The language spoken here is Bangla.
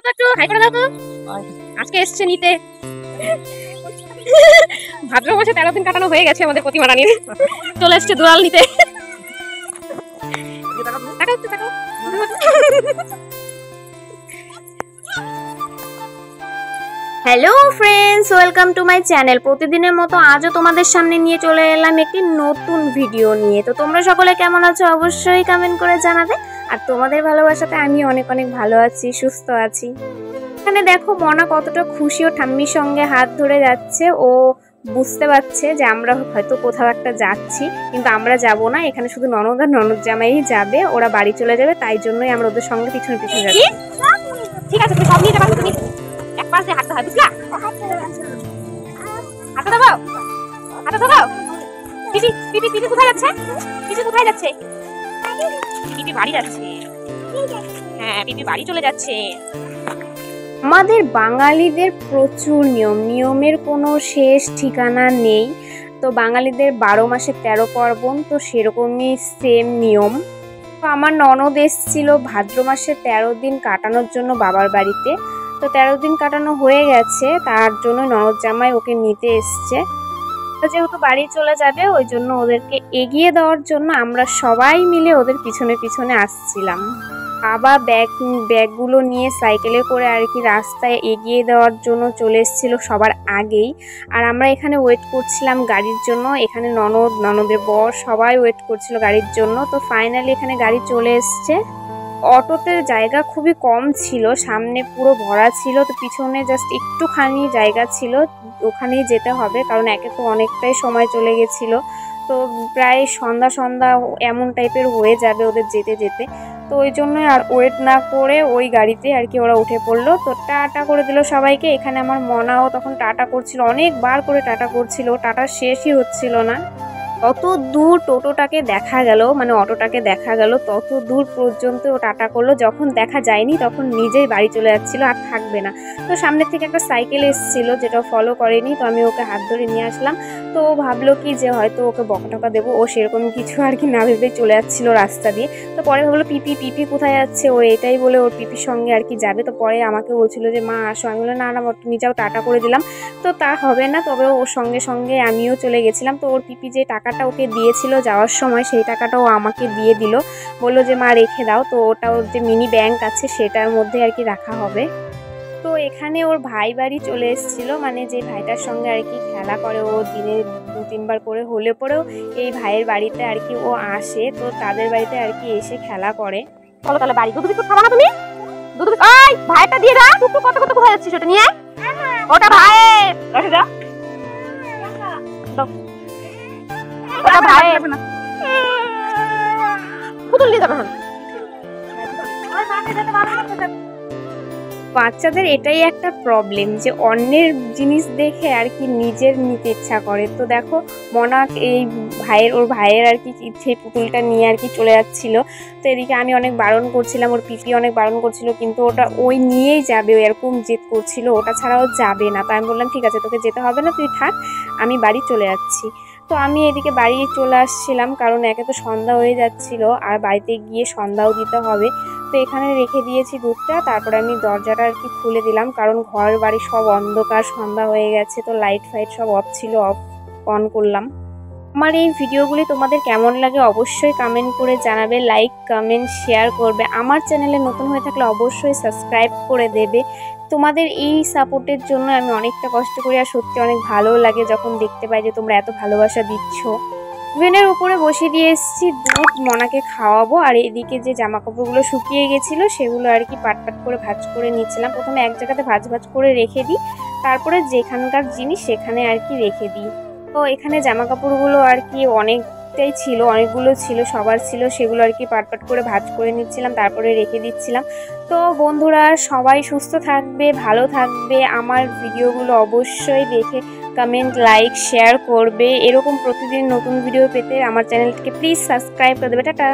তো একটু হাই করে দাও তো। আজকে এসছে নিতে। ভাদ্র মাসে 13 দিন কাটানো হয়ে গেছে আমাদের প্রতিমা রানীর। চলে এসছে দুয়াল নিতে। Hello friends, welcome to my channel. প্রতিদিনের মতো আজও তোমাদের সামনে নিয়ে চলে এলাম একটি নতুন ভিডিও নিয়ে। তো তোমরা সকলে কেমন আছো অবশ্যই কমেন্ট করে জানাবে। আর তোমাদের ভালোবাসাতে আমি অনেক অনেক ভালো আছি, সুস্থ আছি। এখানে দেখো মনা কতটা খুশি ও ঠাম্মির সঙ্গে হাত ধরে যাচ্ছে। ও বুঝতে পারছে যে আমরা হয়তো কোথাও একটা যাচ্ছি, কিন্তু আমরা যাব না। এখানে শুধু ননদ আর ননদ জামাই যাবে, ওরা বাড়ি চলে যাবে। তাই জন্যই আমরা ওদের সঙ্গে পিছনে পিছনে যাচ্ছি। ঠিক আছে, তুমি সব নিয়ে যাবা, তুমি এক পাশ দিয়ে হাঁটতে হয়, বুঝলা? হাঁটা দাও, হাঁটা দাও। পিপি পিপি পিপি কোথায় যাচ্ছে? পিপি কোথায় যাচ্ছে? পিপি বাড়ি যাচ্ছে। হ্যাঁ, পিপি বাড়ি চলে যাচ্ছে। আমাদের বাঙালিদের প্রচুর নিয়মের কোনো শেষ ঠিকানা নেই। তো বাঙালিদের 12 মাসে 13 পার্বণ, তো সেরকমই সেম নিয়ম। তো আমার ননদ এসেছিল ভাদ্র মাসে 13 দিন কাটানোর জন্য বাবার বাড়িতে। তো 13 দিন কাটানো হয়ে গেছে, তার জন্য ননদ জামাই ওকে নিতে এসছে। যেহেতু বাড়ি চলে যাবে, ওই জন্য ওদেরকে এগিয়ে দেওয়ার জন্য আমরা সবাই মিলে ওদের পিছনে পিছনে আসছিলাম। বাবা ব্যাগগুলো নিয়ে সাইকেলে করে আর কি রাস্তায় এগিয়ে দেওয়ার জন্য চলে এসেছিল সবার আগেই। আর আমরা এখানে ওয়েট করছিলাম গাড়ির জন্য। এখানে ননদের বর সবাই ওয়েট করছিল গাড়ির জন্য। তো ফাইনালি এখানে গাড়ি চলে এসছে। অটোতে জায়গা খুবই কম ছিল, সামনে পুরো ভরা ছিল। তো পিছনে জাস্ট একটুখানি জায়গা ছিল, ওখানেই যেতে হবে, কারণ একে তো অনেকটাই সময় চলে গেছিলো। তো প্রায় সন্ধ্যা এমন টাইপের হয়ে যাবে ওদের যেতে যেতে। তো ওই জন্য আর ওয়েট না করে ওই গাড়িতে আর কি ওরা উঠে পড়লো। তো টাটা করে দিল সবাইকে। এখানে আমার মনাও তখন টাটা করছিল, অনেকবার করে টাটা করছিল, টাটা শেষই হচ্ছিল না। তত দূর টোটোটাকে দেখা গেল, মানে অটোটাকে দেখা গেল, তত দূর পর্যন্ত ও টাটা করলো। যখন দেখা যায়নি তখন নিজেই বাড়ি চলে যাচ্ছিল, আর থাকবে না। তো সামনের থেকে একটা সাইকেল এসেছিল, যেটা ফলো করেনি। তো আমি ওকে হাত ধরে নিয়ে আসলাম। তো ও ভাবলো কি যে হয়তো ওকে বকাটকা দেবো, ও সেরকম কিছু আর কি না ভেবে চলে যাচ্ছিল রাস্তা দিয়ে। তো পরে ভাবলো পিপি কোথায় যাচ্ছে, ও এটাই বলে ওর পিপির সঙ্গে আর কি যাবে। তো পরে আমাকে বলছিল যে মা আসো। আমি বললাম না তুমি যাও, টাটা করে দিলাম। তো তা হবে না, তবে ওর সঙ্গে সঙ্গে আমিও চলে গেছিলাম। তো ওর পিপি যে টাকাটা ওকে দিয়েছিল যাওয়ার সময়, সেই টাকাটাও আমাকে দিয়ে দিল, বললো যে মা রেখে দাও। তো ওটা ওর যে মিনি ব্যাংক আছে সেটার মধ্যে আর কি রাখা হবে। তো এখানে ওর ভাই বাড়ি চলে এসেছিল, মানে যে ভাইটার সঙ্গে আর কি খেলা করে ও দিনে 2-3 বার করে হলে পরেও এই ভাইয়ের বাড়িতে আর কি ও আসে। তো তাদের বাড়িতে আর কি এসে খেলা করে। চলো তাহলে বাড়ি। দুধ বিস্কুট খাবা না তুমি? দুধ বিস্কুট ওই ভাইটা দিয়ে দাও। টুকটুক কত কত কোথায় যাচ্ছিস ওটা নিয়ে? ওটা ভাইয়ের। রেখে দাও। দাও। ওটা ভাইয়ের। পুতুল নিয়ে যাবে। বাচ্চাদের এটাই একটা প্রবলেম যে অন্যের জিনিস দেখে আর কি নিজের নিতে ইচ্ছা করে। তো দেখো মনা এই ওর ভাইয়ের আর কি সেই পুতুলটা নিয়ে আর কি চলে যাচ্ছিল। তো এদিকে আমি অনেক বারণ করছিলাম, ওর পিপি অনেক বারণ করছিল, কিন্তু ওটা ওই নিয়েই যাবে, এরকম জেদ করছিল, ওটা ছাড়াও যাবে না। তো আমি বললাম ঠিক আছে, তোকে যেতে হবে না, তুই থাক, আমি বাড়ি চলে যাচ্ছি। তো আমি এদিকে বাড়ি চলে আসছিলাম, কারণ একে তো সন্ধ্যা হয়ে যাচ্ছিল, আর বাড়িতে গিয়ে সন্ধ্যাও দিতে হবে। তো এখানে রেখে দিয়েছি দুধটা। তারপরে আমি দরজাটা আর কি খুলে দিলাম, কারণ ঘর বাড়ি সব অন্ধকার, সন্ধ্যা হয়ে গেছে। তো লাইট ফাইট সব অফ ছিল, অন করলাম। আমার এই ভিডিওগুলি তোমাদের কেমন লাগে অবশ্যই কমেন্ট করে জানাবে, লাইক কমেন্ট শেয়ার করবে। আমার চ্যানেলে নতুন হয়ে থাকলে অবশ্যই সাবস্ক্রাইব করে দেবে। তোমাদের এই সাপোর্টের জন্য আমি অনেকটা কষ্ট করি, আর সত্যি অনেক ভালো লাগে যখন দেখতে পাই যে তোমরা এত ভালোবাসা দিচ্ছ। ওভেনের উপরে বসিয়ে দিয়ে এসেছি দুধ, মনাকে খাওয়াবো। আর এদিকে যে জামা কাপড়গুলো শুকিয়ে গেছিলো সেগুলো আর কি পাট করে ভাঁজ করে নিচ্ছিলাম। প্রথমে এক জায়গাতে ভাঁজ করে রেখে দিই, তারপরে যেখানকার জিনিস সেখানে আর কি রেখে দিই। তো এখানে জামা কাপড়গুলো আর কি অনেকগুলো ছিল, সবার ছিল, সেগুলো আর কি পাট করে ভাঁজ করে নিচ্ছিলাম, তারপরে রেখে দিচ্ছিলাম। তো বন্ধুরা সবাই সুস্থ থাকবে, ভালো থাকবে। আমার ভিডিওগুলো অবশ্যই দেখে কমেন্ট লাইক শেয়ার করবে। এরকম প্রতিদিন নতুন ভিডিও পেতে আমার চ্যানেলটিকে প্লিজ সাবস্ক্রাইব করে দেবে। টাটা।